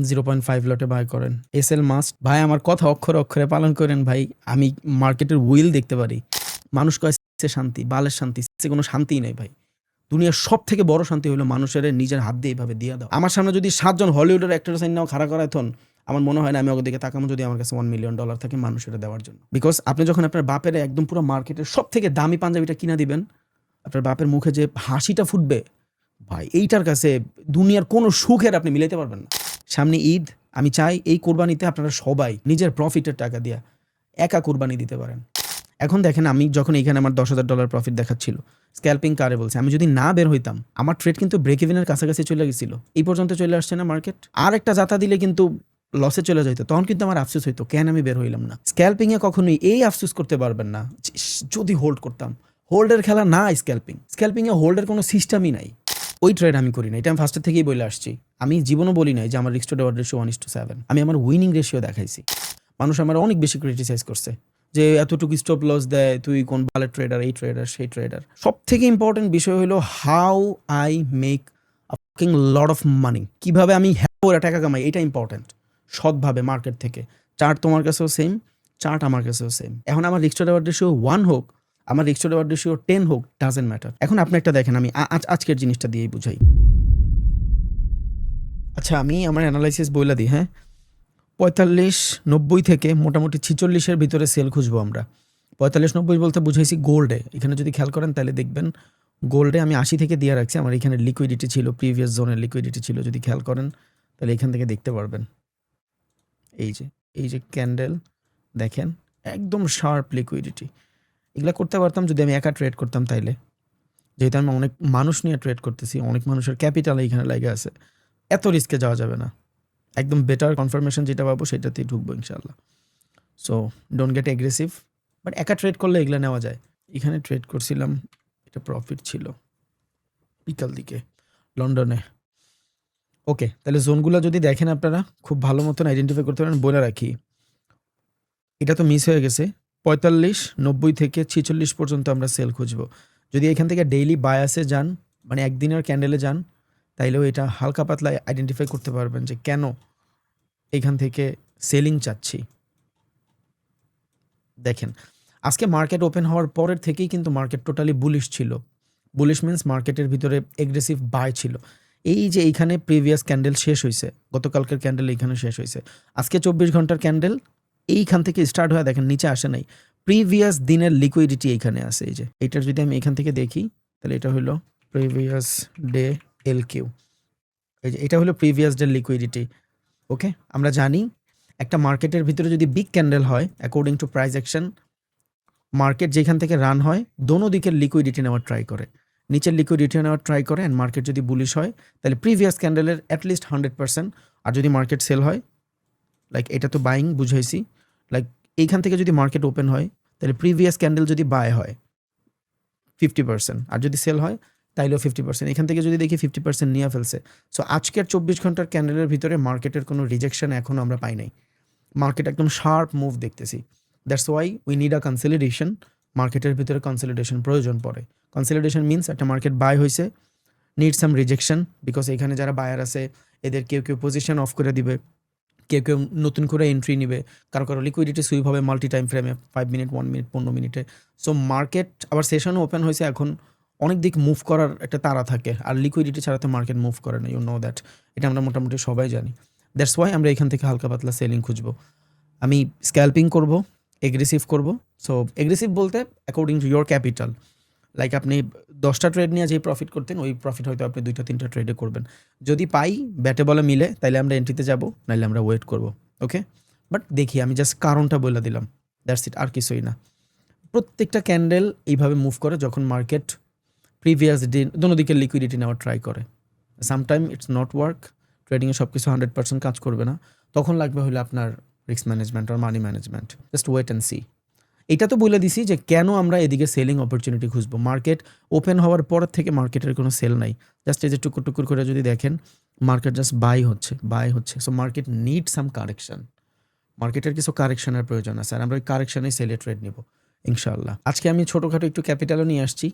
0.5 লটে বাই করেন। SL must. ভাই আমার কথা অক্ষরে অক্ষরে পালন করেন ভাই। আমি মার্কেটের উইল দেখতে পারি। মানুষ কয় সে শান্তি, বালের শান্তি, সে কোনো শান্তিই নাই ভাই। দুনিয়ার সবথেকে বড় শান্তি হলো মানুষের নিজের হাত দিয়ে এভাবে দিয়ে দাও। আমার সামনে যদি ৭ জন হলিউডের অ্যাক্টর সাইন নাও খাড়া করায় থন, আমার মনে হয় না আমি ওদের দিকে তাকামো যদি আমার কাছে $1 মিলিয়ন থাকে মানুষের দেওয়ার জন্য। বিকজ আপনি যখন আপনার বাপের একদম পুরো মার্কেটের সবথেকে দামি পাঞ্জাবিটা কিনা দিবেন, আপনার বাপের মুখে যে হাসিটা ফুটবে ভাই, এইটার কাছে দুনিয়ার কোনো সুখের আপনি মিলাইতে পারবেন না। সামনে ঈদ, আমি চাই এই কোরবানিতে আপনারা সবাই নিজের প্রফিটের টাকা দিয়ে একা কোরবানি দিতে পারেন। এখন দেখেন, আমি যখন এইখানে আমার $10,000 প্রফিট দেখাচ্ছিল, স্ক্যাল্পিং কারে বলছে, আমি যদি না বের হইতাম আমার ট্রেড কিন্তু ব্রেক ইভেনের কাছাকাছি চলে গেছিল। এই পর্যন্ত চলে আসছে না মার্কেট। আর একটা জাতা দিলে কিন্তু লসে চলে যাইতো, তখন কিন্তু আমার আফসোস হইতো কেন আমি বের হইলাম না। স্ক্যাল্পিংয়ে কখনোই এই আফসোস করতে পারবেন না যদি হোল্ড করতাম। হোল্ডের খেলা না স্ক্যাল্পিং। স্ক্যাল্পিংয়ে হোল্ডের কোনো সিস্টেমই নাই। ওই ট্রেড আমি করি না, এটা আমি ফার্স্টের থেকেই বলে আসছি। আমি জীবনও বলি নাই যে আমার রিস্ক টু রিওয়ার্ড রেশিও 1:7। আমি আমার উইনিং রেশিও দেখাইছি। মানুষ আমার অনেক বেশি ক্রিটিসাইজ করছে যে এতটুকু স্টপ লস দেয়, তুই কোন বালের ট্রেডার, এই ট্রেডার সেই ট্রেডার। সব থেকে ইম্পর্টেন্ট বিষয় হলো how I make a fucking lot of money. কীভাবে আমি হ্যাঁ টাকা কামাই, এটা ইম্পর্টেন্ট। সৎভাবে মার্কেট থেকে। চার্ট তোমার কাছেও সেম, চার্ট আমার কাছেও সেম। এখন আমার রিস্ক টু রিওয়ার্ড রেশিও 1 হোক, আমার রিস্ক টু রিওয়ার্ড রেশিও 10 হোক, ডাজেন্ট ম্যাটার। এখন আপনি একটা দেখেন, আমি আজকের জিনিসটা দিয়েই বুঝাই। আচ্ছা, আমি আমার অ্যানালাইসিস বইলা দিই। হ্যাঁ, 45-90 থেকে মোটামুটি 46-এর ভিতরে সেল খুঁজবো আমরা। 45-90 বলতে বুঝাইছি গোল্ডে। এখানে যদি খেয়াল করেন তাহলে দেখবেন গোল্ডে আমি 80 থেকে দিয়ে রাখছি। আমার এখানে লিকুইডিটি ছিল, প্রিভিয়াস জোনের লিকুইডিটি ছিল। যদি খেয়াল করেন তাহলে এখান থেকে দেখতে পারবেন। এই যে ক্যান্ডেল দেখেন, একদম শার্প লিকুইডিটি। এগুলা করতে পারতাম যদি আমি একা ট্রেড করতাম তাইলে। যেহেতু আমি অনেক মানুষ নিয়ে ট্রেড করতেছি, অনেক মানুষের ক্যাপিটাল এইখানে লাগে আছে, এত রিস্কে যাওয়া যাবে না। একদম বেটার কনফার্মেশন যেটা পাবো সেটাতেই ঢুকবো ইনশাল্লাহ। So don't get aggressive, but একা ট্রেড করলে এগুলো নেওয়া যায়। এখানে ট্রেড করছিলাম, এটা প্রফিট ছিল বিকাল দিকে লন্ডনে। ওকে, তাহলে জোনগুলো যদি দেখেন আপনারা খুব ভালো মতন আইডেন্টিফাই করতে পারেন। বলে রাখি, এটা তো মিস হয়ে গেছে। 45-90 থেকে 46 পর্যন্ত আমরা সেল খুঁজবো। যদি এখান থেকে ডেইলি বায়াসে যান, মানে একদিনের ক্যান্ডেলে যান, তাইলেও এটা হালকা পাতলা আইডেন্টিফাই করতে পারবেন যে কেন এখান থেকে সেলিং চাচ্ছি। দেখেন, আজকে মার্কেট ওপেন হওয়ার পরের থেকেই কিন্তু মার্কেট টোটালি বুলিশ ছিল। বুলিশ মিন্স মার্কেটের ভিতরে এগ্রেসিভ বাই ছিল। এই যে এইখানে প্রিভিয়াস ক্যান্ডেল শেষ হয়েছে, গতকালকের ক্যান্ডেল এইখানে শেষ হয়েছে। আজকে 24 ঘন্টার ক্যান্ডেল এইখান থেকে স্টার্ট হয়ে দেখেন নিচে আসে নাই। প্রিভিয়াস দিনের লিকুইডিটি এইখানে আছে। এই যে এইটার যদি আমি এখান থেকে দেখি তাহলে এটা হলো প্রিভিয়াস ডে LQ। এই যে এটা হলো প্রিভিয়াস ডে লিকুইডিটি। ওকে, আমরা জানি একটা মার্কেটের ভিতরে যদি বিগ ক্যান্ডেল হয়, according to price action, market যেখান থেকে রান হয় দোনো দিকের লিকুইডিটি নেওয়ার ট্রাই করে, নিচের লিকুইডিটি নেওয়ার ট্রাই করে। অ্যান্ড মার্কেট যদি বুলিশ হয় তাহলে প্রিভিয়াস ক্যান্ডেলের অ্যাটলিস্ট 100%। আর যদি মার্কেট সেল হয়, লাইক এটা তো বাইং বুঝাইছি, লাইক এইখান থেকে যদি মার্কেট ওপেন হয় তাহলে প্রিভিয়াস ক্যান্ডেল যদি বাই হয় 50%, আর যদি সেল হয় তাইলেও 50%। এখান থেকে যদি দেখি 50% নিয়ে ফেলছে। সো আজকের 24 ঘন্টার ক্যান্ডেলের ভিতরে মার্কেটের কোনো রিজেকশন এখনও আমরা পাই নাই। মার্কেট একদম শার্প মুভ দেখতেছি। That's why we need a consolidation. মার্কেটের ভিতরে কনসলিডেশন প্রয়োজন পড়ে। কনসলিডেশন মিনস একটা মার্কেট বাই হয়েছে, নিড সাম রিজেকশন, বিকজ এখানে যারা বায়ার আছে এদের কেউ কেউ পজিশন অফ করে দিবে, কেউ কেউ নতুন করে এন্ট্রি নিবে, কারো কারো লিকুইডিটি সুইপ হবে মাল্টি টাইম ফ্রেমে 5 মিনিট, 1 মিনিট, 15 মিনিটে। সো মার্কেট আবার সেশনও ওপেন হয়েছে, এখন অনেক দিক মুভ করার একটা তাড়া থাকে, আর লিকুইডিটি ছাড়া তো মার্কেট মুভ করে না। ইউ নো দ্যাট, এটা আমরা মোটামুটি সবাই জানি। দ্যাটস ওয়াই আমরা এখান থেকে হালকা পাতলা সেলিং খুঁজবো। আমি স্ক্যাল্পিং করব, এগ্রেসিভ করব। সো এগ্রেসিভ বলতে according to your capital. Like আপনি 10টা ট্রেড নিয়ে যেই প্রফিট করতেন ওই প্রফিট হয়তো আপনি 2-3টা ট্রেডে করবেন। যদি পাই ব্যাটে বলে মিলে তাইলে আমরা এন্ট্রিতে যাব, নাইলে আমরা ওয়েট করব। ওকে, বাট দেখি, আমি জাস্ট কারণটা বলে দিলাম, দ্যাটস ইট, আর কিছুই না। প্রত্যেকটা ক্যান্ডেল এইভাবে মুভ করে যখন মার্কেট প্রিভিয়াস দিন দোনো দিকে লিকুইডিটি নেওয়ার ট্রাই করে। সামটাইম ইটস নট ওয়ার্ক, ট্রেডিংয়ে সব কিছু 100% কাজ করবে না, তখন লাগবে হলে আপনার রিস্ক ম্যানেজমেন্ট আর money management. Just wait and see. এটা তো বলে দিছি যে কেন আমরা এদিকে সেলিং অপরচুনিটি খুঁজবো। মার্কেট ওপেন হওয়ার পর থেকে মার্কেটের কোনো সেল নাই। জাস্ট এই যে টুকুর টুকুর করে যদি দেখেন মার্কেট জাস্ট বাই হচ্ছে। So market need some correction, মার্কেটের কিছু কারেকশনের প্রয়োজন আছে, আর আমরা ওই কারেকশনে সেলে ট্রেড নিব ইনশাআল্লাহ। আজকে আমি ছোটোখাটো একটু ক্যাপিটালও নিয়ে আসছি।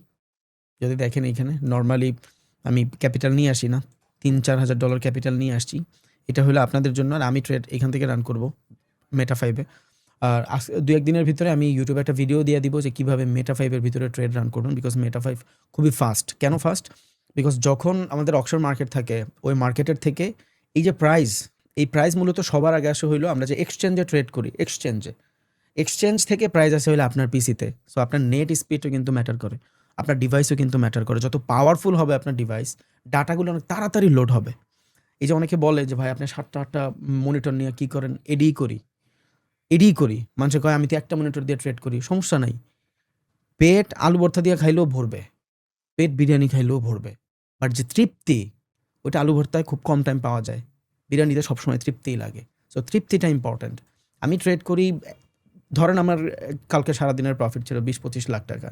যদি দেখেন এইখানে নর্মালি আমি ক্যাপিটাল নিয়ে আসি না, $3-4 হাজার ক্যাপিটাল নিয়ে আসছি। এটা হলো আপনাদের জন্য। আর আমি ট্রেড এখান থেকে রান করব মেটা 5 এ। আর 2-1 দিনের ভিতরে আমি ইউটিউবে একটা ভিডিও দিয়ে দিব যে কীভাবে মেটা 5 এর ভিতরে ট্রেড রান করবেন। বিকজ মেটা 5 খুবই ফাস্ট। কেন ফাস্ট? বিকজ যখন আমাদের অকশন মার্কেট থাকে, ওই মার্কেটের থেকে এই যে প্রাইস, এই প্রাইস মূলত সবার আগে আসে হইলো আমরা যে এক্সচেঞ্জে ট্রেড করি, এক্সচেঞ্জ থেকে প্রাইস আসে হইলো আপনার পিসিতে। সো আপনার নেট স্পিডও কিন্তু ম্যাটার করে, আপনার ডিভাইসও কিন্তু ম্যাটার করে। যত পাওয়ারফুল হবে আপনার ডিভাইস, ডাটাগুলো অনেক তাড়াতাড়ি লোড হবে। এই যে অনেকে বলে যে ভাই আপনি 7টা-8টা মনিটর নিয়ে কী করেন? এডিই করি। মানুষে কয় আমি তো একটা মনিটর দিয়ে ট্রেড করি। সমস্যা নাই। পেট আলু ভর্তা দিয়ে খাইলেও ভরবে, পেট বিরিয়ানি খাইলেও ভরবে। বাট যে তৃপ্তি, ওইটা আলু ভর্তায় খুব কম টাইম পাওয়া যায়, বিরিয়ানিতে সবসময় তৃপ্তিই লাগে। সো তৃপ্তিটা ইম্পর্ট্যান্ট। আমি ট্রেড করি, ধরেন আমার কালকে সারাদিনের প্রফিট ছিল 20-25 লাখ টাকা।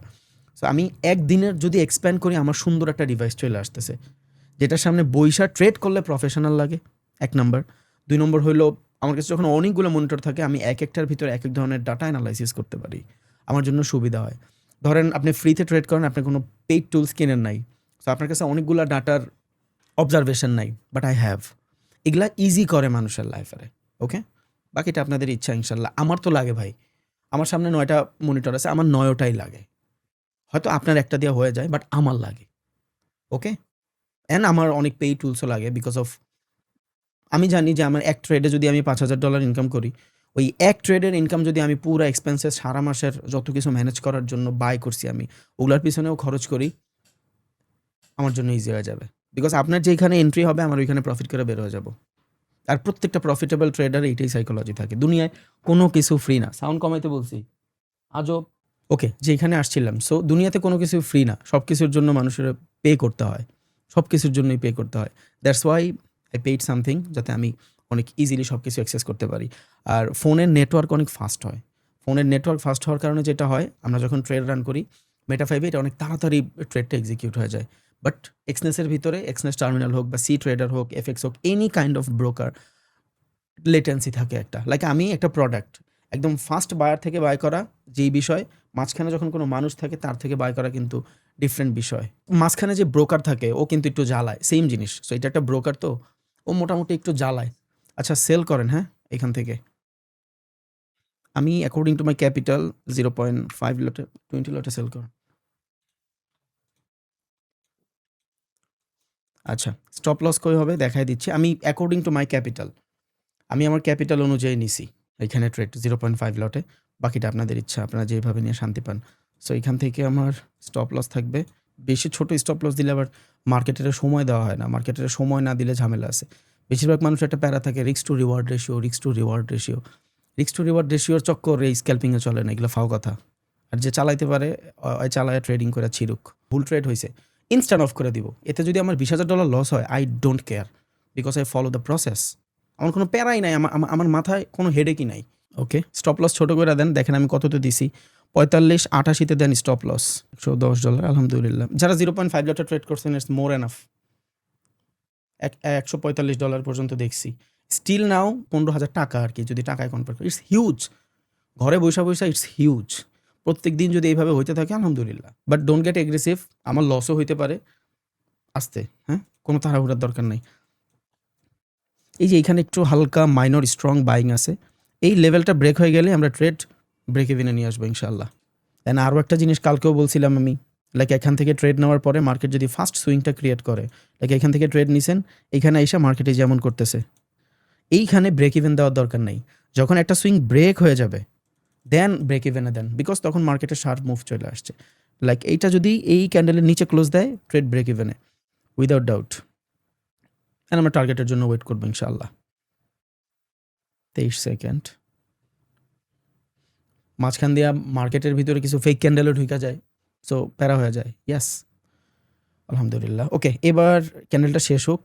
সো আমি একদিনের যদি এক্সপ্যান্ড করি, আমার সুন্দর একটা ডিভাইস চলে আসতেছে, যেটার সামনে বইসা ট্রেড করলে প্রফেশনাল লাগে, 1 নাম্বার। 2 নম্বর হইলো আমার কাছে যখন অনেকগুলো মনিটর থাকে, আমি এক একটার ভিতরে এক এক ধরনের ডাটা অ্যানালাইসিস করতে পারি, আমার জন্য সুবিধা হয়। ধরেন আপনি ফ্রিতে ট্রেড করেন, আপনি কোনো পেইড টুলস কেনেন নাই, সো আপনার কাছে অনেকগুলো ডাটার অবজারভেশন নাই, বাট আই হ্যাভ। এগুলা ইজি করে মানুষের লাইফে। ওকে, বাকিটা আপনাদের ইচ্ছা ইনশাল্লাহ। আমার তো লাগে ভাই, আমার সামনে 9টা মনিটর আছে, আমার 9টাই লাগে। হয়তো আপনার একটা দিয়ে হয়ে যায়, বাট আমার লাগে। ওকে, অ্যান্ড আমার অনেক পেইড টুলসও লাগে। বিকজ অফ আমি জানি যে আমার এক ট্রেডে যদি আমি $5,000 ইনকাম করি, ওই এক ট্রেডের ইনকাম যদি আমি পুরো এক্সপেন্সেস সারা মাসের যত কিছু ম্যানেজ করার জন্য বাই করছি, আমি ওগুলার পিছনেও খরচ করি, আমার জন্য ইজি হয়ে যাবে। বিকজ আপনার যেখানে এন্ট্রি হবে, আমার ওইখানে প্রফিট করে বের হয়ে যাব। আর প্রত্যেকটা প্রফিটেবল ট্রেডার এইটাই সাইকোলজি থাকে। দুনিয়ায় কোনো কিছু ফ্রি না। সাউন্ড কমাইতে বলছি আজব। ওকে, যেখানে আসছিলাম, সো দুনিয়াতে কোনো কিছু ফ্রি না, সব কিছুর জন্য মানুষের পে করতে হয়, সব কিছুর জন্যই পে করতে হয়। That's why I paid something, যাতে আমি অনেক ইজিলি সব কিছু অ্যাক্সেস করতে পারি। আর ফোনের নেটওয়ার্ক অনেক ফাস্ট হয়। ফোনের নেটওয়ার্ক ফাস্ট হওয়ার কারণে যেটা হয়, আমরা যখন ট্রেড রান করি মেটা 5 এটা অনেক তাড়াতাড়ি ট্রেডটা এক্সিকিউট হয়ে যায়। বাট এক্সনেসের ভিতরে, এক্সনেস টার্মিনাল হোক বা সি ট্রেডার হোক, এফএক্স হোক, any kind of broker, latency থাকে একটা। লাইক আমি একটা প্রোডাক্ট একদম ফার্স্ট বায়ার থেকে বাই করা যেই বিষয়, মাঝখানে যখন কোনো মানুষ থাকে তার থেকে বাই করা কিন্তু ডিফারেন্ট বিষয়। মাঝখানে যে ব্রোকার থাকে ও কিন্তু একটু জ্বালায়, সেম জিনিস। সো এটা একটা ব্রোকার, তো ও মোটামুটি একটু জ্বালায়। আচ্ছা, সেল করেন, হ্যাঁ, এখান থেকে আমি অ্যাকর্ডিং টু মাই ক্যাপিটাল 0.5 লটে 20 লটে সেল করেন। আচ্ছা, স্টপ লস কই হবে দেখাই দিচ্ছি। আমি অ্যাকর্ডিং টু মাই ক্যাপিটাল, আমি আমার ক্যাপিটাল অনুযায়ী নিছি এখানে ট্রেড 0.5 লটে। বাকিটা আপনাদের ইচ্ছা, আপনারা যেভাবে নিয়ে শান্তি পান। সো এখান থেকে আমার স্টপ লস থাকবে। বেশি ছোট স্টপ লস দিলে আবার মার্কেটের সময় দেওয়া হয় না, মার্কেটের সময় না দিলে ঝামেলা আছে। বেশিরভাগ মানুষ একটা প্যারা থাকে, রিস্ক টু রিওয়ার্ড রেশিওর চক্করে এই স্ক্যাল্পিংয়ে চলে না, এগুলো ফাও কথা। আর যে চালাইতে পারে ওই চালায় ট্রেডিং করে ছিড়ুক। ভুল ট্রেড হয়েছে, ইনস্ট্যান্ট অফ করে দিব। এতে যদি আমার $20,000 লস হয়, I don't care, because I follow the process. আমার কোনো প্যারাই নাই, আমার মাথায় কোনো হেডেকই নাই। ওকে, স্টপ লস ছোটো করে দেন। দেখেন আমি কততে দিছি, 45.88 দেন স্টপ লস, $110। আলহামদুলিল্লাহ, যারা 0.5 লটে ট্রেড করছেন, ইটস মোর এনাফ। $145 পর্যন্ত দেখছি। স্টিল নাও 15,000 টাকা আর কি, যদি টাকায় কনভার্ট করি, ইটস হিউজ। ঘরে বৈশা ইটস হিউজ। প্রত্যেক দিন যদি এইভাবে হইতে থাকে, আলহামদুলিল্লাহ। বাট ডোন্ট গেট এগ্রেসিভ, আমার লসও হইতে পারে, আস্তে, হ্যাঁ, কোনো তাড়াহুড়ার দরকার নাই। এই যে এখানে একটু হালকা মাইনর স্ট্রং বাইং আছে, এই লেভেলটা ব্রেক হয়ে গেলে আমরা ট্রেড ব্রেক ইভেনে নিয়ে আসবো ইনশাল্লাহ। অ্যান্ড আরও একটা জিনিস কালকেও বলছিলাম আমি, লাইক এখান থেকে ট্রেড নেওয়ার পরে মার্কেট যদি ফার্স্ট সুইংটা ক্রিয়েট করে, লাইক এখান থেকে ট্রেড নিছেন, এখানে এসে মার্কেটে যেমন করতেছে, এইখানে ব্রেক ইভেন দেওয়ার দরকার নেই। যখন একটা সুইং ব্রেক হয়ে যাবে, দেন ব্রেক ইভেনে দেন, বিকজ তখন মার্কেটের শার্প মুভ চলে আসছে। লাইক এইটা যদি এই ক্যান্ডেলের নিচে ক্লোজ দেয়, ট্রেড ব্রেক ইভেনে উইদাউট ডাউট। অ্যান্ড আমরা টার্গেটের জন্য ওয়েট করবো ইনশাআল্লাহ। 23 সেকেন্ড, মাঝখান দিয়া মার্কেটের ভিতরে কিছু ফেক ক্যান্ডেলও ঢুকা যায়, সো প্যারা হয়ে যায়। ইয়াস, আলহামদুলিল্লাহ। ওকে, এবার ক্যান্ডেলটা শেষ হোক,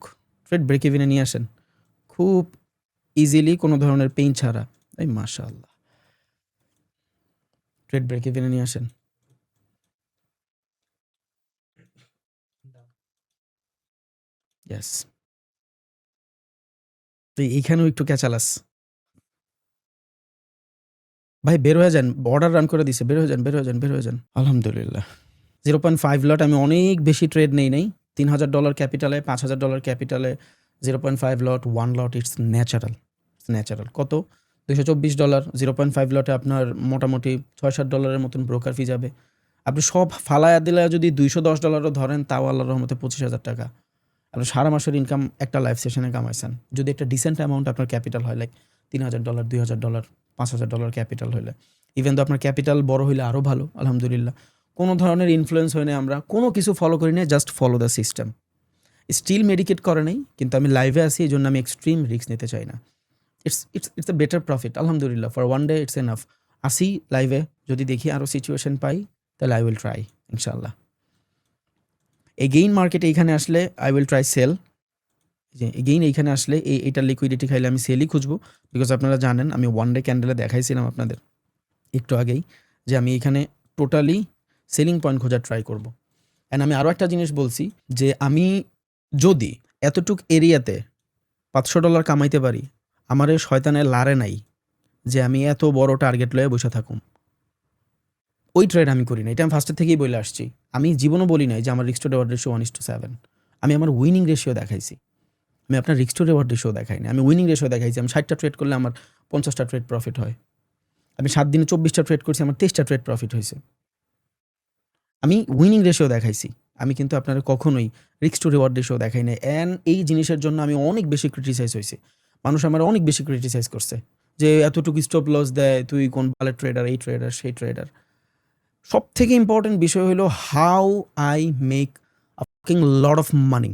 ট্রেড ব্রেক ইভেনে নিয়ে আসেন খুব ইজিলি, কোনো ধরনের পেইন ছাড়া। এই মাশাআল্লাহ, ট্রেড ব্রেক ইভেনে নিয়ে আসেন। ইয়েস, তুই এইখানেও একটু ক্যাচালাস ভাই, বের হয়ে যান, বর্ডার রান করে দিছে, বের হয়ে যান। আলহামদুলিল্লাহ, 0.5 লট। আমি অনেক বেশি ট্রেড নেই, $3,000 ক্যাপিটালে, $5,000 ক্যাপিটালে 0.5 লট, 1 লট, ইটস ন্যাচারাল। কত? $224, 0.5 লটে আপনার মোটামুটি $6-7 মতন ব্রোকার ফি যাবে। আপনি সব ফালায়া দিলে যদি $210 ধরেন, তাও আল্লাহর রহমতে $25,000। আপনি সারা মাসের ইনকাম একটা লাইভ সেশনে কামাইছেন। যদি একটা ডিসেন্ট অ্যামাউন্ট আপনার ক্যাপিটাল হয়, লাইক $3,000, $2,000, $5,000 ক্যাপিটাল হইলে, ইভেন তো আপনার ক্যাপিটাল বড় হইলে আরও ভালো, আলহামদুলিল্লাহ। কোনো ধরনের ইনফ্লুয়েন্স হয় না, আমরা কোনো কিছু ফলো করি না, just follow the system. Still মেডিকেট করে নেই, কিন্তু আমি লাইভে আসি, এই জন্য আমি এক্সট্রিম রিস্ক নিতে চাই না। ইটস এ বেটার প্রফিট, আলহামদুলিল্লাহ। For one day it's enough. আসি লাইভে, যদি দেখি আরও সিচুয়েশন পাই, তাহলে আই উইল ট্রাই, ইনশাল্লাহ। এগেইন মার্কেটে এইখানে আসলে আই উইল ট্রাই সেল। যে এগেইন এইখানে আসলে এইটার লিকুইডিটি খাইলে আমি সেলই খুঁজবো, বিকজ আপনারা জানেন আমি ওয়ান ডে ক্যান্ডেলে দেখাইছিলাম আপনাদের একটু আগেই যে আমি এখানে টোটালি সেলিং পয়েন্ট খোঁজার ট্রাই করবো। অ্যান্ড আমি আরও একটা জিনিস বলছি যে আমি যদি এতটুক এরিয়াতে $500 কামাইতে পারি, আমার এই শয়তানের লারে নাই যে আমি এত বড় টার্গেট লয়ে বসে থাকুম। ওই ট্রেড আমি করি না, এটা আমি ফার্স্টের থেকেই বলে আসছি। আমি জীবনও বলি নাই যে আমার রিস্ক টু রিওয়ার্ড রেশিও 1:7। আমি আমার উইনিং রেশিও দেখাইছি, আমি আপনার রিস্ক টু রিওয়ার্ড রেশিও দেখাই না, আমি উইনিং রেশিও দেখাইছি। আমি 60টা ট্রেড করলে আমার 50টা ট্রেড প্রফিট হয়। আমি 7 দিনে 24টা ট্রেড করছি, আমার 23টা ট্রেড প্রফিট হয়েছে। আমি উইনিং রেশিও দেখাইছি, আমি কিন্তু আপনারা কখনোই রিস্ক টু রিওয়ার্ড রেশিও দেখাই না। অ্যান্ড এই জিনিসের জন্য আমি অনেক বেশি ক্রিটিসাইজ হয়েছি, মানুষ আমার অনেক বেশি ক্রিটিসাইজ করছে যে এতটুকু স্টপ লস দেয়, তুই কোন ভালো ট্রেডার, এই ট্রেডার সেই ট্রেডার। সব থেকে ইম্পর্টেন্ট বিষয় হলো how I make a fucking lot of money,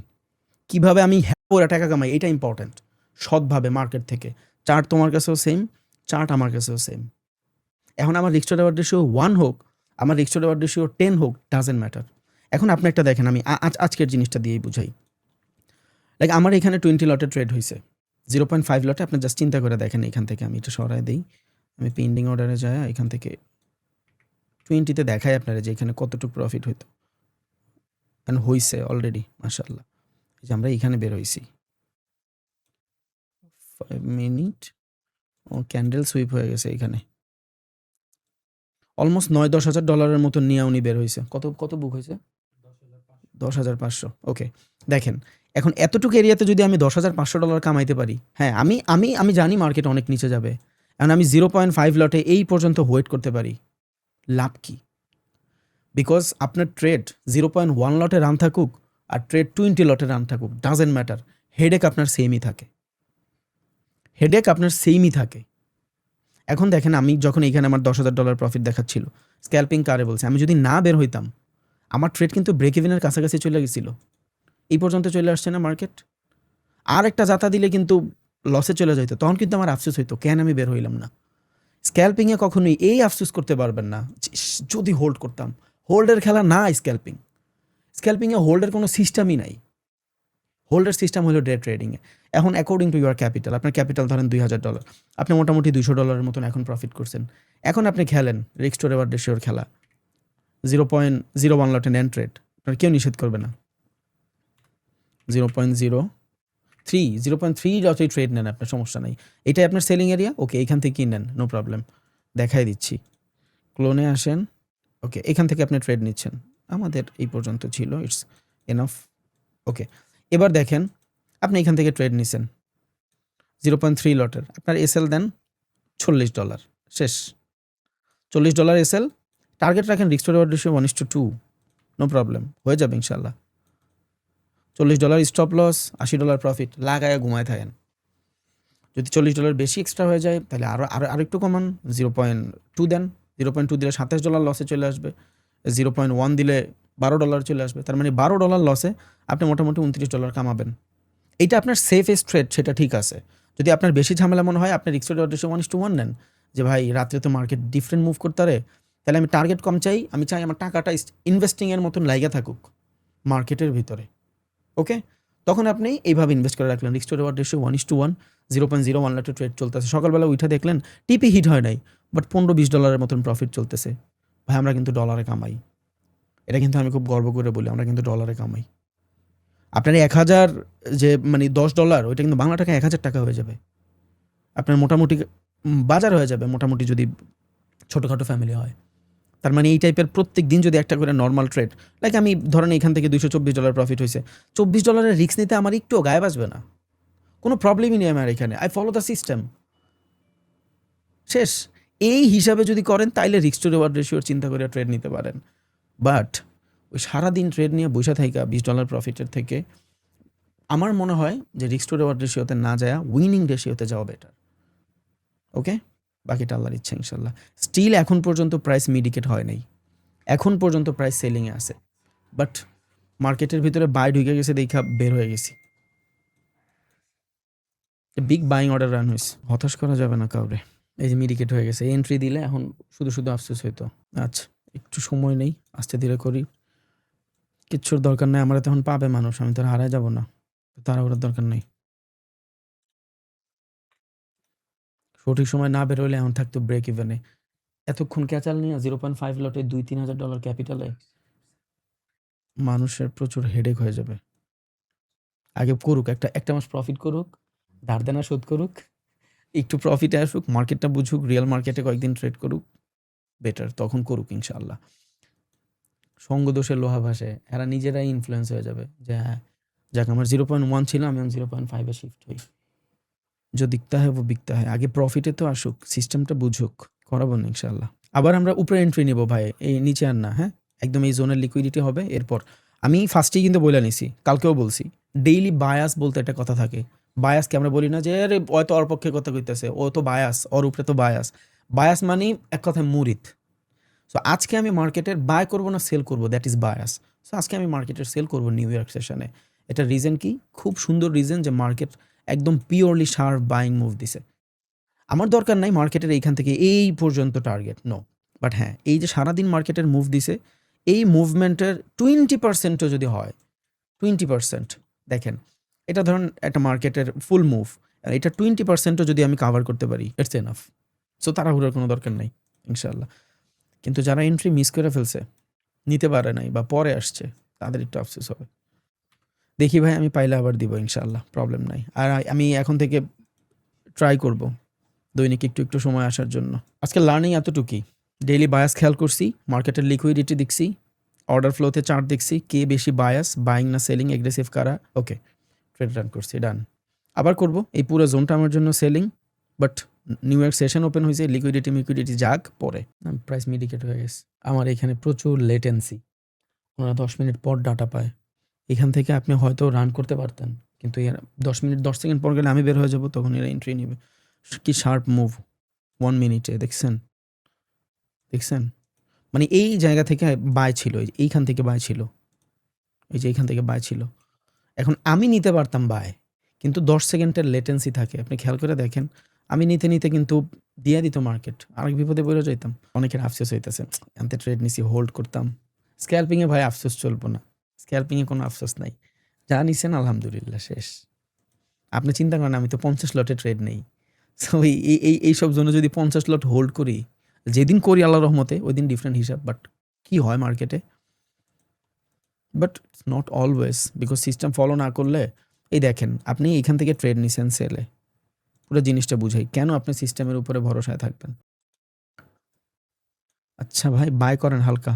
কীভাবে আমি ওরা টাকা কামাই, এটা ইম্পর্টেন্ট। সৎভাবে মার্কেট থেকে। চার্ট তোমার কাছেও সেম, চার্ট আমার কাছেও সেম। এখন আমার রিস্ক টু রিওয়ার্ড রেশিও 1 হোক, আমার রিস্ক টু রিওয়ার্ড রেশিও 10 হোক, ডাজেন্ট ম্যাটার। এখন আপনি একটা দেখেন, আমি আজকের জিনিসটা দিয়েই বুঝাই। লাইক আমার এখানে 20 লটে ট্রেড হয়েছে, 0.5 লটে। আপনি জাস্ট চিন্তা করে দেখেন, এখান থেকে আমি এটা সরাই দিই, আমি পেন্ডিং অর্ডারে যাই, এখান থেকে 20তে দেখাই আপনারা যে এখানে কতটুকু প্রফিট হইতো, অ্যান্ড হয়েছে অলরেডি, মাশাআল্লাহ। এই যে আমরা এখানে বের হয়েছি 5 মিনিট, ও ক্যান্ডেল সুইপ হয়ে গেছে এখানে, অলমোস্ট $9-10,000 মতো নিয়ে উনি বের হয়েছে। কত বুক হয়েছে? 10,500। ওকে, দেখেন এখন এতটুকু এরিয়াতে যদি আমি $10,500 কামাইতে পারি, হ্যাঁ, আমি জানি মার্কেট অনেক নিচে যাবে, এখন আমি 0.5 লটে এই পর্যন্ত ওয়েট করতে পারি, লাভ কি? বিকজ আপনার ট্রেড 0.1 লটে রান থাকুক আর ট্রেড 20 লটে রান থাকুক, ডাজেন্ট ম্যাটার, হেডেক আপনার সেমই থাকে। এখন দেখেন, আমি যখন এইখানে আমার $10,000 প্রফিট দেখাচ্ছিল, স্ক্যাল্পিং কারে বলছে, আমি যদি না বের হইতাম, আমার ট্রেড কিন্তু ব্রেক ইভেনের কাছাকাছি চলে গেছিল, এই পর্যন্ত চলে আসছে না মার্কেট। আর একটা জাতা দিলে কিন্তু লসে চলে যাইতো, তখন কিন্তু আমার আফসোস হইতো কেন আমি বের হইলাম না। স্ক্যাল্পিংয়ে কখনোই এই আফসোস করতে পারবেন না যদি হোল্ড করতাম। হোল্ডের খেলা না স্ক্যাল্পিংয়ে হোল্ডের কোনো সিস্টেমই নাই। হোল্ডের সিস্টেম হলো ডে ট্রেডিংয়ে। এখন অ্যাকর্ডিং টু ইউর ক্যাপিটাল, আপনার ক্যাপিটাল ধরেন $2,000, আপনি মোটামুটি $200 মতন এখন প্রফিট করছেন। এখন আপনি খেলেন রিস্ক টু রিওয়ার্ড রেশিওর খেলা, 0.01 লটে নেন ট্রেড, আপনার কেউ নিষেধ করবে না। 0.03 লটে ট্রেড নেন, আপনার সমস্যা নাই, এটাই আপনার সেলিং এরিয়া। ওকে, এখান থেকেই নেন, নো প্রবলেম, দেখাই দিচ্ছি। ক্লোনে আসেন, ওকে, এখান থেকে আপনি ট্রেড নিচ্ছেন, আমাদের এই পর্যন্ত ছিল, ইটস এনাফ। ওকে, এবার দেখেন আপনি এখান থেকে ট্রেড নিছেন 0.3 লটের, আপনার এসএল দেন $40, শেষ। $40 এসএল, টার্গেট রাখেন risk to reward ratio 1:2, no problem, হয়ে যাবে ইনশাল্লাহ। $40 স্টপ লস, $80 প্রফিট, লাগায় ঘুমায় থাকেন। যদি $40 বেশি এক্সট্রা হয়ে যায়, তাহলে আরও একটু কমান, 0.2 দেন। 0.2 দিলে $27 লসে চলে আসবে, 0.1 দিলে $12 চলে আসবে, তার মানে $12 লসে আপনি মোটামুটি $29 কামাবেন। এইটা আপনার সেফেস্ট ট্রেড, সেটা ঠিক আছে। যদি আপনার বেশি ঝামেলা মনে হয়, আপনি রিস্ক টু রিওয়ার্ড রেশিও 1:1 নেন, যে ভাই রাত্রে তো মার্কেট ডিফারেন্ট মুভ করতে পারে, তাহলে আমি টার্গেট কম চাই, আমি চাই আমার টাকাটা ইনভেস্টিংয়ের মতন লাইগা থাকুক মার্কেটের ভিতরে। ওকে, তখন আপনি এইভাবে ইনভেস্ট করে রাখলেন, রিস্ক টু রিওয়ার্ড রেশিও 1:1, 0.01 লটে ট্রেড চলতেছে। সকালবেলা উঠে দেখলেন টিপি হিট হয় নাই, বাট $15-20 মতন প্রফিট চলতেছে। ভাই আমরা কিন্তু ডলারে কামাই, এটা কিন্তু আমি খুব গর্ব করে বলি, আমরা কিন্তু ডলারে কামাই। আপনার 1,000 যে মানে $10, ওইটা কিন্তু বাংলা টাকা 1,000 টাকা হয়ে যাবে, আপনার মোটামুটি বাজার হয়ে যাবে, মোটামুটি যদি ছোটোখাটো ফ্যামিলি হয়। তার মানে এই টাইপের প্রত্যেক দিন যদি একটা করে নর্মাল ট্রেড, লাইক আমি ধরেন এখান থেকে $224 প্রফিট হয়েছে, $24 রিস্ক নিতে আমার একটুও গায়ে বাজবে না, কোনো প্রবলেমই নেই আমার এখানে। আই ফলো দ্য সিস্টেম, শেষ। এই হিসাবে যদি করেন তাইলে রিস্ক টু রিওয়ার্ড রেশিওর চিন্তা করে ট্রেড নিতে পারেন। বাট ওই সারাদিন ট্রেড নিয়ে বসে থাকা $20 প্রফিটের থেকে আমার মনে হয় যে রিস্ক টু রিওয়ার্ড রেশিওতে না যায় উইনিং রেশিওতে যাওয়া বেটার। ওকে, বাকিটা আল্লাহর ইচ্ছা ইনশাল্লাহ। স্টিল এখন পর্যন্ত প্রাইস মিডিকেট হয় নাই, এখন পর্যন্ত প্রাইস সেলিংয়ে আছে, বাট মার্কেটের ভিতরে বাই ঢুকে গেছে, দেখা বের হয়ে গেছি। বিগ বাইং অর্ডার রান হয়েছে, হতাশ করা যাবে না কাউরে। এই যে মিডিকেট হয়ে গেছে, এন্ট্রি দিলে এখন শুধু শুধু আফসোস হইতো। আচ্ছা, একটু সময় নেই, আস্তে ধীরে করি, কিচ্ছুর দরকার নেই। আমরা তখন পাবে মানুষ, আমি তো হারায় যাব না, তারা ওর দরকার নেই। সঠিক সময় না বেরোলে এখন থাকতো ব্রেক ইভেনে। এতক্ষণ ক্যাচাল নিয়ে 0.5 লটে $2-3 ক্যাপিটালে মানুষের প্রচুর হেডেক হয়ে যাবে। আগে করুক, একটা মাস প্রফিট করুক, ধার দেনা শোধ করুক, একটু প্রফিটে আসুক, মার্কেটটা বুঝুক, রিয়েল মার্কেটে কয়েকদিন ট্রেড করুক, বেটার, তখন করুক ইনশাআল্লাহ। সঙ্গদোষের লোহা ভাসে, এরা নিজেরাই ইনফ্লুয়েন্স হয়ে যাবে যে হ্যাঁ যাক আমার 0.1 ছিল, আমি 0.5-এ শিফট হই, जो दिखता है वो बिकता है। আগে প্রফিটে তো আসুক, সিস্টেমটা বুঝুক, করাবো না ইনশাআল্লাহ। আবার আমরা উপরে এন্ট্রি নেব ভাই, এই নিচে আর না। হ্যাঁ, একদম এই জোনের লিকুইডিটি হবে। এরপর আমি ফার্স্টেই কিন্তু বলে নিছি, কালকেও বলছি, ডেইলি বায়াস বলতে একটা কথা থাকে। বায়াসকে আমরা বলি না যে আরে ও তো ওর পক্ষে কথা কইতেছে, ও তো বায়াস, ওর উপরে তো বায়াস। বায়াস মানে এক কথায় মুরিদ। সো আজকে আমি মার্কেটের বাই করব না সেল করব, দ্যাট ইজ বায়াস। সো আজকে আমি মার্কেটের সেল করব নিউ ইয়র্ক সেশনে। এটা রিজন কি? খুব সুন্দর রিজন যে মার্কেট একদম পিওরলি শার্প বাইং মুভ দিছে। আমার দরকার নাই মার্কেটের এইখান থেকে এই পর্যন্ত টার্গেট, নো। বাট হ্যাঁ, এই যে সারাদিন মার্কেটের মুভ দিছে, এই মুভমেন্টের 20%ও যদি হয়, 20% দেখেন, এটা ধরুন একটা মার্কেটের ফুল মুভ, এটা 20%ও যদি আমি কাভার করতে পারি, ইটস এনাফ। সো তাড়াহুড়োর কোনো দরকার নাই ইনশাল্লাহ। কিন্তু যারা এন্ট্রি মিস করে ফেলছে, নিতে পারে নাই বা পরে আসছে, তাদের একটু আফসোস হবে। দেখি ভাই, আমি পাইলে আবার দিব ইনশাল্লাহ, প্রবলেম নাই। আর আমি এখন থেকে ট্রাই করব দৈনিক একটু একটু সময় আসার জন্য। আজকে লার্নিং এতটুকুই। ডেইলি বায়াস খেয়াল করছি, মার্কেটের লিকুইডিটি দেখছি, অর্ডার ফ্লোতে চার্ট দেখছি, কে বেশি বায়াস, বাইং না সেলিং, এগ্রেসিভ কারা। ওকে, ট্রেড রান করছি, ডান। আবার করব, এই পুরো জোনটা আমার জন্য selling, but new York session open হয়েছে, লিকুইডিটি যাক পরে। প্রাইস মিডিকেট হয়ে গেছে। আমার এখানে প্রচুর লেটেন্সি, ওনারা 10 মিনিট পর ডাটা পায়। এখান থেকে আপনি হয়তো রান করতে পারতেন, কিন্তু এরা 10 মিনিট 10 সেকেন্ড পর গেলে আমি বের হয়ে যাব, তখন এরা এন্ট্রি নেবে। কি শার্প মুভ 1 মিনিটে, দেখছেন? মানে এই জায়গা থেকে বাই ছিল, এইখান থেকে বাই ছিল, এই যে এইখান থেকে বাই ছিল। এখন আমি নিতে পারতাম বাই, কিন্তু 10 সেকেন্ডের লেটেন্সি থাকে, আপনি খেয়াল করে দেখেন। আমি নিতে নিতে কিন্তু দিয়ে দিত মার্কেট, আরেক বিপদে পড়ে যাইতাম। অনেকের আফসোস হইতেছে, আনতে ট্রেড নিছি, হোল্ড করতাম। স্ক্যাল্পিংয়ে ভাই আফসোস চলবো না, স্ক্যাল্পিংয়ে কোনো আফসোস নাই। যা নিছেন আলহামদুলিল্লাহ, শেষ। আপনি চিন্তা করেন, আমি তো 50 লটে ট্রেড নেই। সো এইসব জন্য যদি 50 লট হোল্ড করি, যেদিন করি আল্লাহ রহমতে, ওই দিন ডিফারেন্ট হিসাব। বাট কি হয় মার্কেটে, but it's not always, because system follow না করলে, এই দেখেন আপনি এখান থেকে ট্রেড নিছেন সেলে, পুরো জিনিসটা বুঝাই কেন আপনি সিস্টেমের উপরে ভরসায় থাকবেন। আচ্ছা ভাই, বাই করেন হালকা,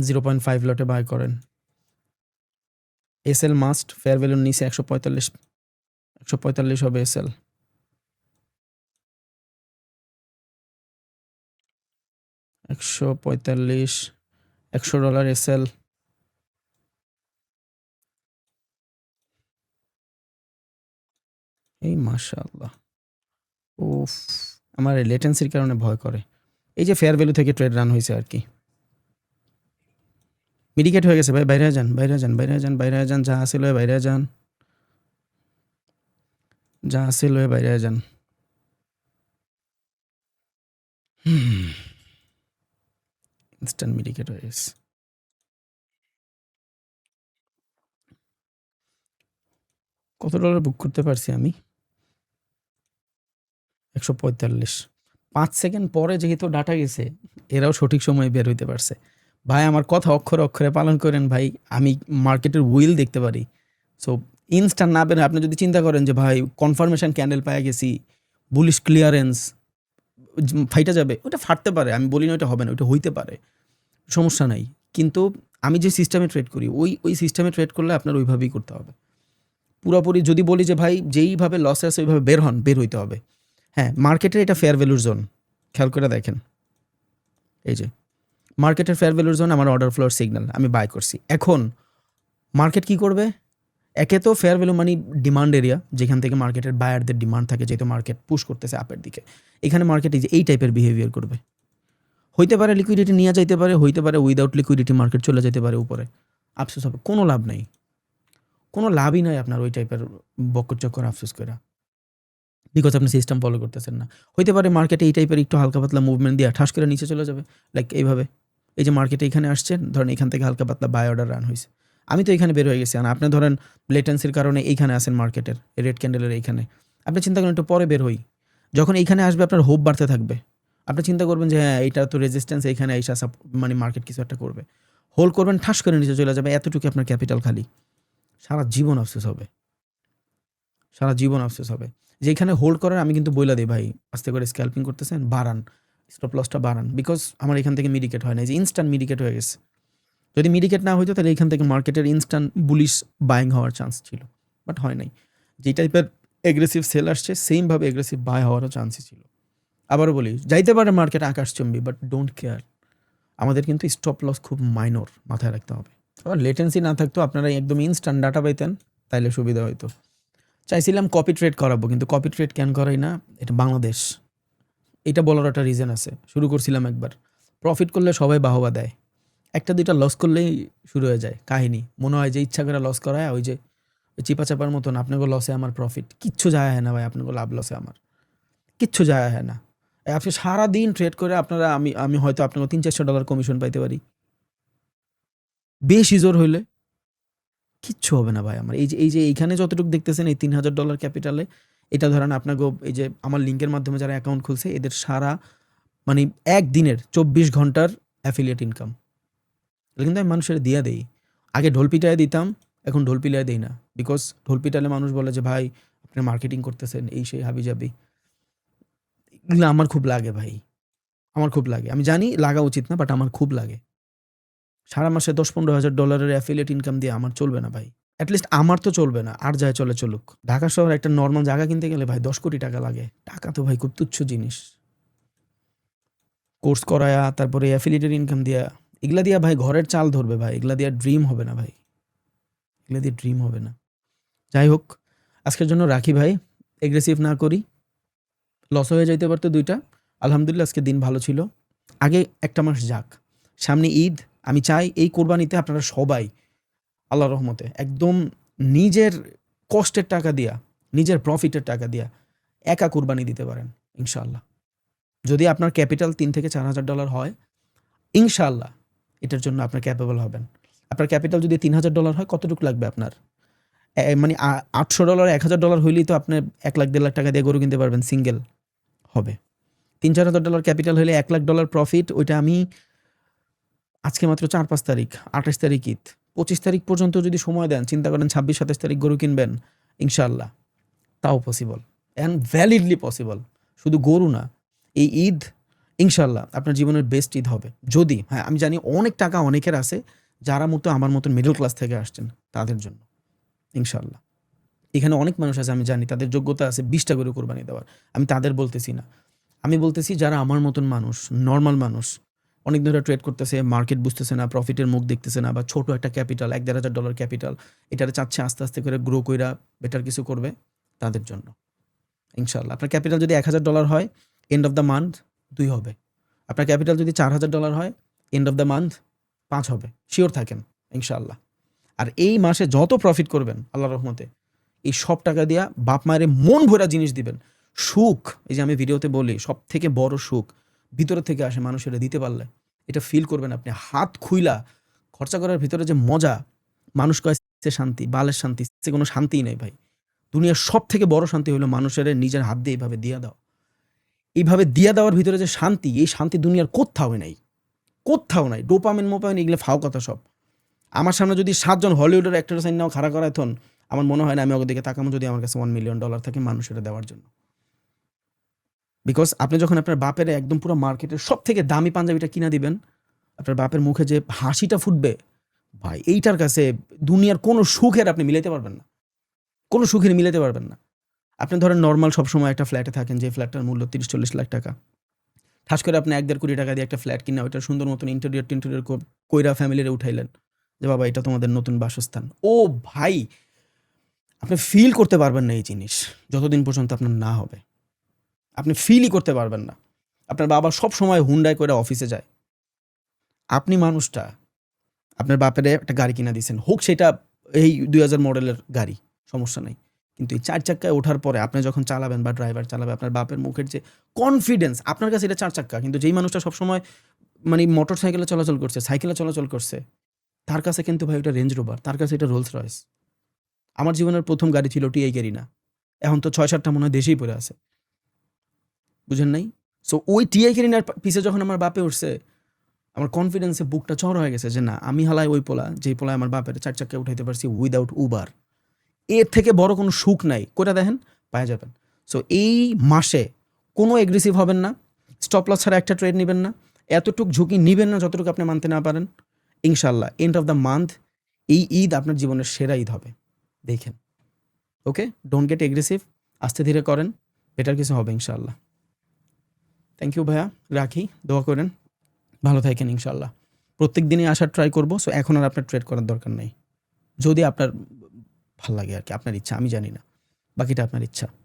0.5 লটে বাই করেন। এসএল মাস্ট, ফেয়ার ভ্যালুর নিচে 145 হবে এসএল। $145 এসএল। এই মাশাআল্লাহ, উফ, আমার লেটেন্সির কারণে ভয় করে। এই যে ফেয়ার ভ্যালু থেকে ট্রেড রান হয়েছে আর কি, মিডিকেট হয়ে গেছে ভাই, বাইরে যান, বাইরে যান, বাইরে যান, বাইরে যান, যা আসিল বাইরে যান, যা আসিল বাইরে যান। ইনস্ট্যান্ট মিডিকেট হয়ে গেছে। কত ডলার বুক করতে পারছি আমি? 145। 5 সেকেন্ড পরে যেহেতু ডাটা গেছে, এরাও সঠিক সময়ে বের হইতে পারছে। ভাই আমার কথা অক্ষরে অক্ষরে পালন করেন ভাই, আমি মার্কেটের উইল দেখতে পারি। সো ইনস্ট্যান্ট না বের, আপনি যদি চিন্তা করেন যে ভাই কনফার্মেশন ক্যান্ডেল পাওয়া গেছি, বুলিশ ক্লিয়ারেন্স ফাইটা যাবে, ওটা ফাটতে পারে, আমি বলি না ওটা হবে না, ওটা হইতে পারে, সমস্যা নাই। কিন্তু আমি যে সিস্টেমে ট্রেড করি, ওই সিস্টেমে ট্রেড করলে আপনার ওইভাবেই করতে হবে। পুরোপুরি যদি বলি যে ভাই যেইভাবে লসে আছে ওইভাবে বের হন, বের হইতে হবে। হ্যাঁ, মার্কেটের এটা ফেয়ার ভ্যালুর জোন, খেয়াল করে দেখেন। এই যে মার্কেটের ফেয়ার ভ্যালুর জোন আমার অর্ডার ফ্লোর সিগন্যাল, আমি বাই করছি। এখন মার্কেট কি করবে? একে তো ফেয়ার ভ্যালু মানে ডিমান্ড এরিয়া, যেখান থেকে মার্কেটের বায়ারদের ডিমান্ড থাকে, যেহেতু মার্কেট পুশ করতেছে আপের দিকে। এখানে মার্কেট এই টাইপের বিহেভিয়ার করবে। হইতে পারে লিকুইডিটি নিয়ে যাইতে পারে, হইতে পারে উইদাউট লিকুইডিটি মার্কেট চলে যেতে পারে উপরে, আফসোস হবে, কোনো লাভ নেই, কোনো লাভই নাই আপনার ওই টাইপের বকর চক্কর আফসোস করে, বিকজ আপনি সিস্টেম ফলো করতেছেন না। হইতে পারে মার্কেটে এই টাইপের একটু হালকা পাতলা মুভমেন্ট দিয়ে ঠাস করে নিচে চলে যাবে, লাইক এইভাবে। এই যে মার্কেটে এখানে আসছে, ধরেন এখান থেকে হালকা পাতলা বাই অর্ডার রান হয়েছে, আমি তো এখানে বের হয়ে গেছি। আর আপনি ধরেন লেটেন্সির কারণে এইখানে আসেন মার্কেটের রেড ক্যান্ডেলের এইখানে, আপনি চিন্তা করেন একটু পরে বের হই, যখন এইখানে আসবে আপনার হোপ বাড়তে থাকবে, আপনি চিন্তা করবেন যে হ্যাঁ এইটা তো রেজিস্ট্যান্স, এইখানে এইসা মানে মার্কেট কিছু একটা করবে, হোল্ড করবেন, ঠাস করে নিচে চলে যাবে, এতটুকু আপনার ক্যাপিটাল খালি, সারা জীবন আফসোস হবে, সারা জীবন আফসোস হবে। যেখানে হোল্ড করার আমি কিন্তু বইলা দিই ভাই, আস্তে করে স্ক্যাল্পিং করতেছেন, বাড়ান, স্টপ লসটা বাড়ান, বিকজ আমার এখান থেকে মিডিকেট হয় না, যে ইনস্ট্যান্ট মিডিকেট হয়ে গেছে। যদি মিডিকেট না হইতো তাহলে এখান থেকে মার্কেটের ইনস্ট্যান্ট বুলিশ বাইং হওয়ার চান্স ছিল, বাট হয় নাই। যে টাইপের এগ্রেসিভ সেল আসছে সেমভাবে এগ্রেসিভ বাই হওয়ারও চান্সই ছিল। আবারও বলি, যাইতে পারে মার্কেট আকাশচুম্বী, বাট ডোন্ট কেয়ার, আমাদের কিন্তু স্টপ লস খুব মাইনর, মাথায় রাখতে হবে। আবার লেটেন্সি না থাকতো, আপনারা একদম ইনস্ট্যান্ট ডাটা পাইতেন, তাইলে সুবিধা হইতো। চাইছিলাম কপি ট্রেড করাবো, কিন্তু কপি ট্রেড কেন করাই না, এটা বাংলাদেশ, এটা বলার একটা রিজন আছে। শুরু করছিলাম একবার, প্রফিট করলে সবাই বাহবা দেয়, একটা দুইটা লস করলেই শুরু হয়ে যায় কাহিনী, মনে হয় যে ইচ্ছা করে লস করায়, ওই যে চিপা চাপার মতন, আপনাকে লসে আমার প্রফিট, কিচ্ছু যায় হয় না ভাই, আপনাকে লাভ লসে আমার কিচ্ছু যায় হয় না। আপনি সারাদিন ট্রেড করে আপনারা, আমি হয়তো আপনাকে $300-400 কমিশন পাইতে পারি, বেশি জোর হইলে, কিচ্ছু হবে না ভাই আমার। এই যে এইখানে যতটুকু দেখতেছেন এই $3000 ক্যাপিটালে, এটা ধরেন আপনাকে এই যে আমার লিঙ্কের মাধ্যমে যারা অ্যাকাউন্ট খুলছে, এদের সারা মানে একদিনের 24 ঘন্টার অ্যাফিলিয়েট ইনকাম, এটা কিন্তু আমি মানুষের দিয়া দেই। আগে ঢোল পিটায় দিতাম, এখন ঢোল পিটায় দিই না, বিকজ ঢোল পিটালে মানুষ বলে যে ভাই আপনি মার্কেটিং করতেছেন, এই সেই হাবি যাবি, এগুলো আমার খুব লাগে ভাই, আমার খুব লাগে। আমি জানি লাগা উচিত না, বাট আমার খুব লাগে। সারা মাসে $10-15 হাজার অ্যাফিলিয়েট ইনকাম দিয়ে আমার চলবে না ভাই, অ্যাটলিস্ট আমার তো চলবে না, আর যায় চলে চলুক। ঢাকা শহরে একটা নর্মাল জায়গা কিনতে গেলে ভাই 10 কোটি টাকা লাগে, টাকা তো ভাই খুব তুচ্ছ জিনিস। কোর্স করায়া, তারপরে অ্যাফিলিয়েটের ইনকাম দিয়া, এগুলা দিয়া ভাই ঘরের চাল ধরবে ভাই, এগুলা দিয়া ড্রিম হবে না ভাই, এগুলা দিয়ে ড্রিম হবে না। যাই হোক, আজকের জন্য রাখি ভাই, এগ্রেসিভ না করি, লস হয়ে যাইতে পারতো দুইটা। আলহামদুলিল্লাহ আজকে দিন ভালো ছিল। আগে একটা মাস যাক, সামনে ঈদ, আমি চাই এই কোরবানিতে আপনারা সবাই আল্লাহর রহমতে একদম নিজের কষ্টের টাকা দিয়া, নিজের প্রফিটের টাকা দিয়া একা কোরবানি দিতে পারেন ইনশাআল্লাহ। যদি আপনার ক্যাপিটাল $3,000-4,000 হয়, ইনশাআল্লাহ এটার জন্য আপনার ক্যাপেবল হবেন। আপনার ক্যাপিটাল যদি $3,000 হয়, কতটুকু লাগবে আপনার? মানে $800 $1,000 হইলেই তো আপনি 1,00,000-1.5 লাখ টাকা দিয়ে গরু কিনতে পারবেন, সিঙ্গেল হবে। $3,000-4,000 ক্যাপিটাল হলে $1,00,000 প্রফিট, ওইটা আমি আজকে মাত্র 4-5 তারিখ, 28 তারিখ ঈদ, 25 তারিখ পর্যন্ত যদি সময় দেন, চিন্তা করেন 26-27 তারিখ গরু কিনবেন ইনশাআল্লাহ, তাও পসিবল, অ্যান্ড ভ্যালিডলি পসিবল। শুধু গরু না, এই ঈদ ইনশাআল্লাহ আপনার জীবনের বেস্ট ঈদ হবে। যদি, হ্যাঁ আমি জানি অনেক টাকা অনেকের আছে, যারা মতো আমার মতন মিডল ক্লাস থেকে আসছেন, তাদের জন্য ইনশাআল্লাহ। এখানে অনেক মানুষ আছে, আমি জানি তাদের যোগ্যতা আছে 20টা গরু কোরবানি দেওয়ার, আমি তাদের বলতেছি না, আমি বলতেছি যারা আমার মতন মানুষ, নর্মাল মানুষ, অনেক ধরে ট্রেড করতেছে, মার্কেট বুঝতেছে না, প্রফিটের মুখ দেখতেছে না, বা ছোট একটা ক্যাপিটাল, $1,000-1,500 ক্যাপিটাল, এটারে চাচ্ছে আস্তে আস্তে করে গ্রো কইরা বেটার কিছু করবে, তাদের জন্য ইনশাআল্লাহ। আপনার ক্যাপিটাল যদি $1,000 হয়, এন্ড অফ দ্য মান্থ 2 হবে। আপনার ক্যাপিটাল যদি $4,000 হয়, এন্ড অফ দ্য মান্থ 5 হবে, শিওর থাকেন ইনশাআল্লাহ। আর এই মাসে যত প্রফিট করবেন আল্লাহর রহমতে, এই সব টাকা দিয়া বাপ মায়ের মন ভরা জিনিস দিবেন। সুখ, এই যে আমি ভিডিওতে বলি, সব থেকে বড় সুখ ভিতরে থেকে আসে, মানুষের দিতে পারলে এটা ফিল করবেন আপনি, হাত খুইলা খরচা করার ভিতরে যে মজা, মানুষ কয় সে শান্তি, বালের শান্তি, সে কোনো শান্তিই নেই ভাই। দুনিয়ার সব থেকে বড় শান্তি হলো মানুষের নিজের হাত দিয়ে এইভাবে দিয়া দাও, এইভাবে দিয়া দেওয়ার ভিতরে যে শান্তি, এই শান্তি দুনিয়ার কোথাও নাই, কোথাও নাই। ডোপামিন মোপামিন এগুলো ফাও কথা সব। আমার সামনে যদি 7 জন হলিউডের অ্যাক্টর সাইন নাও খাড়া করায়, তখন আমার মনে হয় না আমি ওদের দিকে তাকামো, যদি আমার কাছে $1 মিলিয়ন থাকে মানুষের দেওয়ার জন্য। বিকজ আপনি যখন আপনার বাপের একদম পুরো মার্কেটের সব থেকে দামি পাঞ্জাবিটা কিনা দিবেন, আপনার বাপের মুখে যে হাসিটা ফুটবে ভাই, এইটার কাছে দুনিয়ার কোনো সুখের আপনি মিলাইতে পারবেন না, কোনো সুখের মিলাতে পারবেন না। আপনি ধরেন নরমাল সবসময় একটা ফ্ল্যাটে থাকেন, যে ফ্ল্যাটটার মূল্য ৩০-৪০ লাখ টাকা। ঠাস করে আপনি ১-১.৫ কোটি টাকা দিয়ে একটা ফ্ল্যাট কিনা ওইটার সুন্দর মতন ইন্টেরিয়র কইরা ফ্যামিলিরে উঠাইলেন যে, "বাবা এটা তোমাদের নতুন বাসস্থান।" ও ভাই! আপনি ফিল করতে পারবেন না এই জিনিস, যতদিন পর্যন্ত আপনার না হবে। আপনি ফিলই করতে পারবেন না। আপনার বাবা সবসময় হুন্ডায় কইরা অফিসে যায়। আপনি মানুষটা, আপনার বাপেরে একটা গাড়ি কিনা দিছেন। হোক সেটা এই ২০০০ মডেলের গাড়ি, সমস্যা নাই। কিন্তু এই ৪ চাক্কায় ওঠার পরে আপনি যখন চালাবেন বা ড্রাইভার চালাবে, আপনার বাপের মুখের যে কনফিডেন্স, আপনার কাছে এটা ৪ চাক্কা। কিন্তু যেই মানুষটা সবসময় মানে মোটরসাইকেলে চলাচল করছে, সাইকেলে চলাচল করছে, তার কাছে কিন্তু ভাই ওটা রেঞ্জ রোভার, তার কাছে এটা রোলস রয়েস। আমার জীবনের ১ম গাড়ি ছিল টিআই ক্যারিনা। এখন তো ৬-৭ টা মনে হয় দেশেই পড়ে আছে। বুঝেন নাই? সো ওই টিআই ক্যারিনার পিছে যখন আমার বাপে উঠছে, আমার কনফিডেন্সে বুকটা চড় হয়ে গেছে যে না, আমি হালায় ওই পোলা, যেই পোলায় আমার বাপের ৪ চাক্কায় উঠাইতে পারছি উইদাউট উবার। এর থেকে বড় কোনো সুখ নাই। কইরা দেখেন, পায়া যাবেন। সো এই মাসে কোনো এগ্রেসিভ হবেন না। স্টপ লস ছাড়া একটা ট্রেড নিবেন না। এতটুক ঝুঁকি নিবেন না যতটুকু আপনি মানতে না পারেন। ইনশাআল্লাহ এন্ড অফ দ্য মান্থ এই ঈদ আপনার জীবনের সেরা ঈদ হবে। দেখেন। ওকে? Don't get aggressive. আস্তে ধীরে করেন। বেটার কিছু হবে ইনশাআল্লাহ। থ্যাংক ইউ ভাইয়া। রাখি। দোয়া করেন। ভালো থাকেন ইনশাআল্লাহ। প্রত্যেক দিনই আসার ট্রাই করব। সো এখন আর আপনার ট্রেড করার দরকার নাই। যদি আপনার ভাল লাগে আরকি, আপনার ইচ্ছা, আমি জানি না। বাকিটা আপনার ইচ্ছা।